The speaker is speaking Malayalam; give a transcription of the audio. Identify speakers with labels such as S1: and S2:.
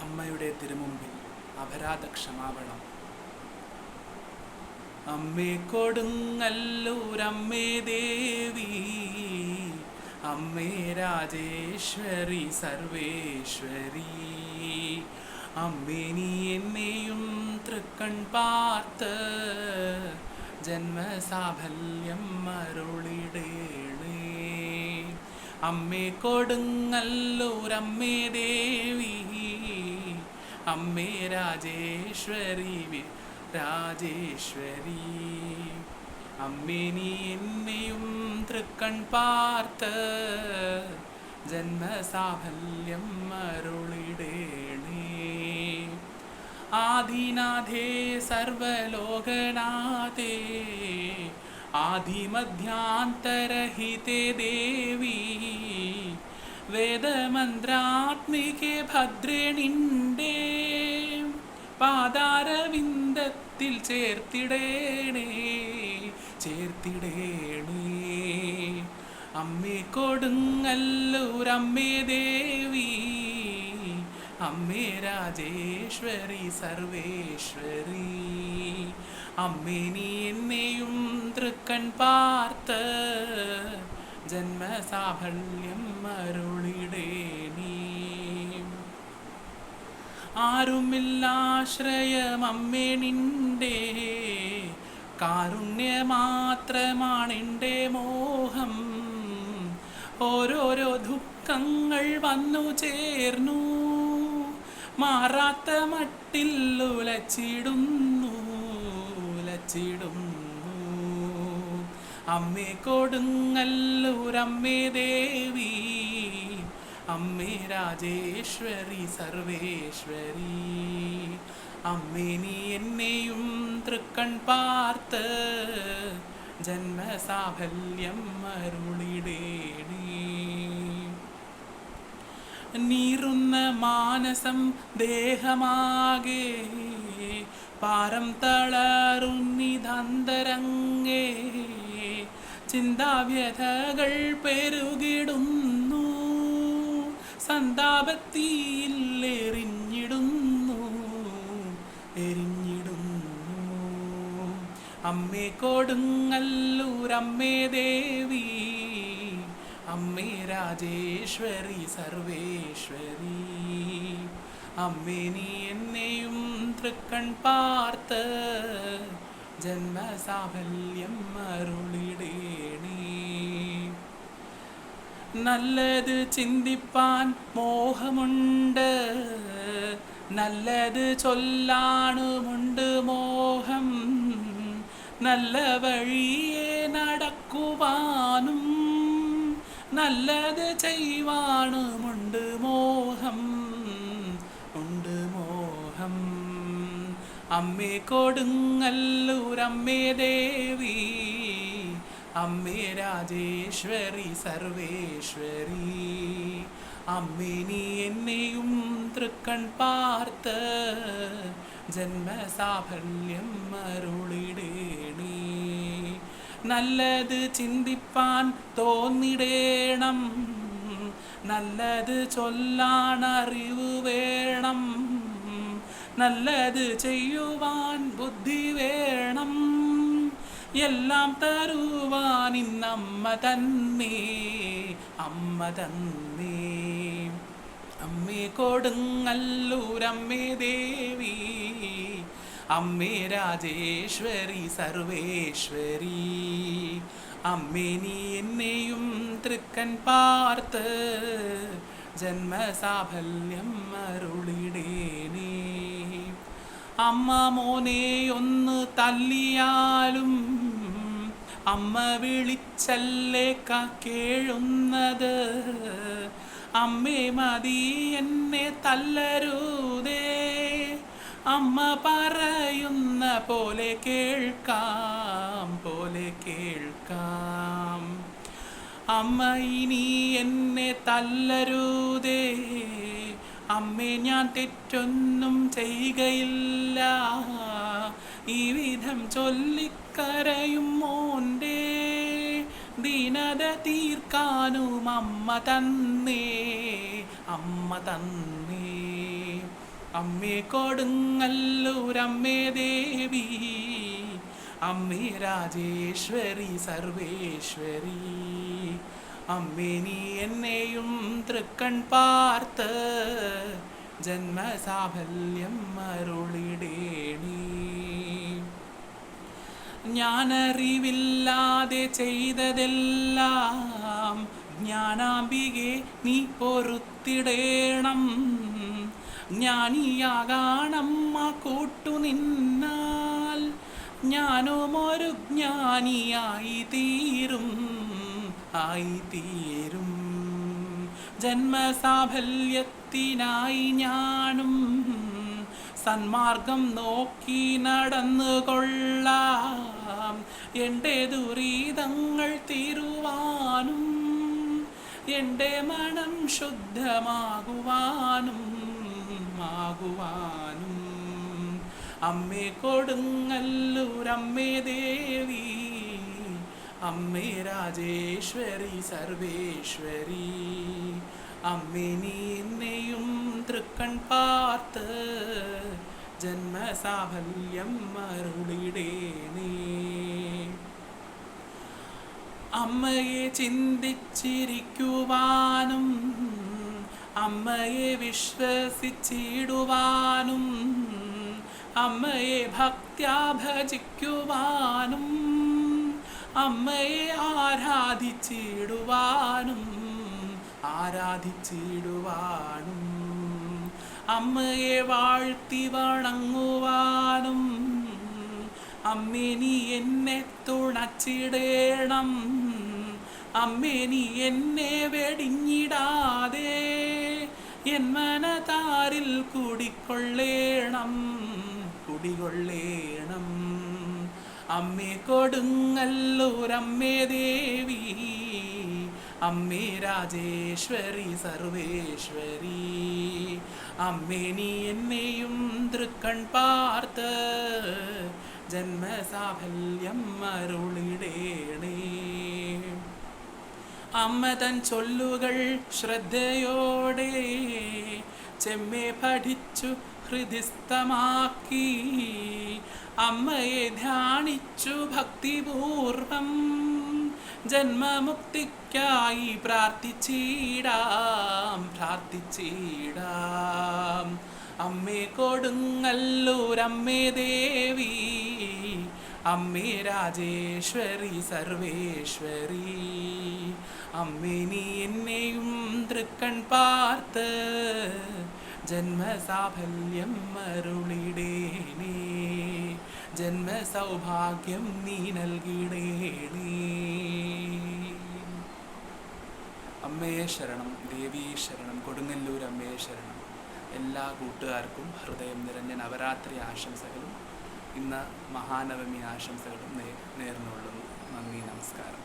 S1: അമ്മയുടെ തിരുമുമ്പിൽ അപരാധ ക്ഷമാപണം. അമ്മേ കൊടുങ്ങല്ലൂരമ്മേ ദേവി, അമ്മേ രാജേശ്വരി സർവേശ്വരി, അമ്മേ നീ എന്നെയും തൃക്കൺ പാർത്ത് ജന്മസാഫല്യം അരുളിടേണേ. അമ്മേ കൊടുങ്ങല്ലൂരമ്മേ ദേവി, അമ്മേ രാജേശ്വരി രാജേശ്വരി, അമ്മേ നീ എന്നെയും തൃക്കൺ പാർത്ത് ജന്മസാഫല്യം അരുളിടേണേ. ആദിനാഥേ സർവലോകനാഥേ, ആദിമധ്യാന്തരഹിതേ ദേവി, വേദമന്ത്രാത്മികേ ഭദ്രേ നിന്റെ പാദാരവിന്ദത്തിൽ ചേർത്തിടേണേ ചേർത്തിടേണേ. അമ്മേ കൊടുങ്ങല്ലൂരമ്മേ ദേവി, അമ്മേ രാജേശ്വരി സർവേശ്വരി, അമ്മേ നീ എന്നെയും തൃക്കൺ പാർത്ത് ജന്മസാഫല്യം അരുളിടേണേ. ആരുമില്ലാശ്രയമമ്മേ നിന്റെ കാരുണ്യമാത്രമാണെൻ്റെ മോഹം. ഓരോരോ ദുഃഖങ്ങൾ വന്നു ചേർന്നു, മാറാത്ത മട്ടിൽ ഉലച്ചിടുന്നു ഉലച്ചിടുന്നു. അമ്മേ കൊടുങ്ങല്ലൂരമ്മേ ദേവി, അമ്മേ രാജേശ്വരി സർവേശ്വരി, അമ്മേ നീ എന്നെയും തൃക്കൺ പാർത്ത് ജന്മസാഫല്യം അരുളിടേണേ. നീറുന്ന മാനസം ദേഹമാകെ പാരം തളറുന്നിതന്തരങ്ങേ, ചിന്താവ്യഥകൾ പെരുകിടുന്നു, സന്താപത്തിൽ എറിഞ്ഞിടുന്നു എരിഞ്ഞിടുന്നു. അമ്മേ കൊടുങ്ങല്ലൂരമ്മേ ദേവി, അമ്മേ രാജേശ്വരി സർവേശ്വരി, അമ്മേ നീ എന്നെയും തൃക്കൺ പാർത്ത് ജന്മസാഫല്യം അരുളിടേണേ. നല്ലത് ചിന്തിപ്പാൻ മോഹമുണ്ട്, നല്ലത് ചൊല്ലാനുമുണ്ട് മോഹം, നല്ല വഴിയെ നടക്കുവാനും നല്ലത് ചെയ്യുവാനുമുണ്ട് മോഹം ഉണ്ട് മോഹം. അമ്മേ കൊടുങ്ങല്ലൂരമ്മേ ദേവി, അമ്മേ രാജേശ്വരി സർവേശ്വരി, അമ്മേ നീ എന്നെയും തൃക്കൺ പാർത്ത് ജന്മസാഫല്യം അരുളിടേണേ. നല്ലത് ചിന്തിപ്പാൻ തോന്നിടേണം, നല്ലത് ചൊല്ലാനറിവ് വേണം, നല്ലത് ചെയ്യുവാൻ ബുദ്ധി വേണം, എല്ലാം തരുവാൻ ഇന്നമ്മ തന്നെ അമ്മ തന്നെ. അമ്മേ കൊടുങ്ങല്ലൂരമ്മേ ദേവി, അമ്മേ രാജേശ്വരി സർവേശ്വരി, അമ്മേ നീ എന്നെയും തൃക്കൺ പാർത്ത് ജന്മസാഫല്യം അരുളിടേനേ. അമ്മ മോനെ ഒന്ന് തല്ലിയാലും അമ്മ വിളിച്ചല്ലേ കേഴുന്നത്. അമ്മേ മതി എന്നെ തല്ലരുതേ, അമ്മ പറയുന്ന പോലെ കേൾക്കാം പോലെ കേൾക്കാം. അമ്മ ഇനി എന്നെ തല്ലരുതേ, അമ്മേ ഞാൻ തെറ്റൊന്നും ചെയ്യുകയില്ല. ഈ വിധം ചൊല്ലിക്കരയും മോൻ്റെ ദീനത തീർക്കാനും അമ്മ തന്നേ അമ്മ തന്നേ. അമ്മേ കൊടുങ്ങല്ലൂരമ്മേ ദേവി, അമ്മേ രാജേശ്വരി സർവേശ്വരി, അമ്മേ നീ എന്നെയും തൃക്കൺ പാർത്ത് ജന്മസാഫല്യം അരുളിടേണേ. ഞാനറിവില്ലാതെ ചെയ്തതെല്ലാം ജ്ഞാനാംബികെ നീ പൊറുത്തിടേണം. ജ്ഞാനിയാകാണമ്മ കൂട്ടുനിന്നാൽ ഞാനും ഒരു ജ്ഞാനിയായി തീരും, ആയിത്തീരും. ജന്മസാഫല്യത്തിനായി ഞാനും സന്മാർഗം നോക്കി നടന്നുകൊള്ളാം. എൻ്റെ ദുരിതങ്ങൾ തീരുവാനും എൻ്റെ മനം ശുദ്ധമാകുവാനും ആകുവാനും. അമ്മേ കൊടുങ്ങല്ലൂരമ്മേ ദേവി, അമ്മേ രാജേശ്വരി സർവേശ്വരി, അമ്മേ നീ എന്നെയും തൃക്കൺ പാർത്ത് ജന്മസാഫല്യം അരുളിടേണേ. അമ്മയെ ചിന്തിച്ചിരിക്കുവാനും അമ്മയെ വിശ്വസിച്ചിടുവാനും അമ്മയെ ഭക്ത്യാ ഭജിക്കുവാനും അമ്മയെ ആരാധിച്ചിടുവാനും അമ്മയെ വാഴ്ത്തി വണങ്ങുവാനും അമ്മേ നീ എന്നെ തുണച്ചിടേണം. അമ്മേ നീ എന്നെ വെടിഞ്ഞിടാതെ എൻ മനതാരിൽ കുടികൊള്ളേണം. അമ്മേ കൊടുങ്ങല്ലൂരമ്മേ ദേവി, അമ്മേ രാജേശ്വരി സർവേശ്വരി, അമ്മേ നീ എന്നെയും തൃക്കൺ പാർത്ത് ജന്മസാഫല്യം അരുളിടേണേ. അമ്മ തൻ ചൊല്ലുകൾ ശ്രദ്ധയോടെ ചെമ്മെ പഠിച്ചു ഹൃദിസ്ഥമാക്കി അമ്മയെ ധ്യാനിച്ചു ഭക്തിപൂർവം ജന്മമുക്തിക്കായി പ്രാർത്ഥിച്ചിടാം. അമ്മേ കൊടുങ്ങല്ലൂരമ്മേ ദേവി, അമ്മേ രാജേശ്വരി സർവേശ്വരി, അമ്മേ നീ എന്നെയും തൃക്കൺ പാർത്ത് ജന്മസാഫല്യം അരുളിടേണേ. ജന്മസൗഭാഗ്യം നീ നൽകിടേണേ. അമ്മയെ ശരണം, ദേവീ ശരണം, കൊടുങ്ങല്ലൂർ അമ്മയെ ശരണം. എല്ലാ കൂട്ടുകാർക്കും ഹൃദയം നിറഞ്ഞ നവരാത്രി ആശംസകളും ഇന്ന് മഹാനവമി ആശംസകളും നേർന്നുകൊള്ളുന്നു. നന്ദി, നമസ്കാരം.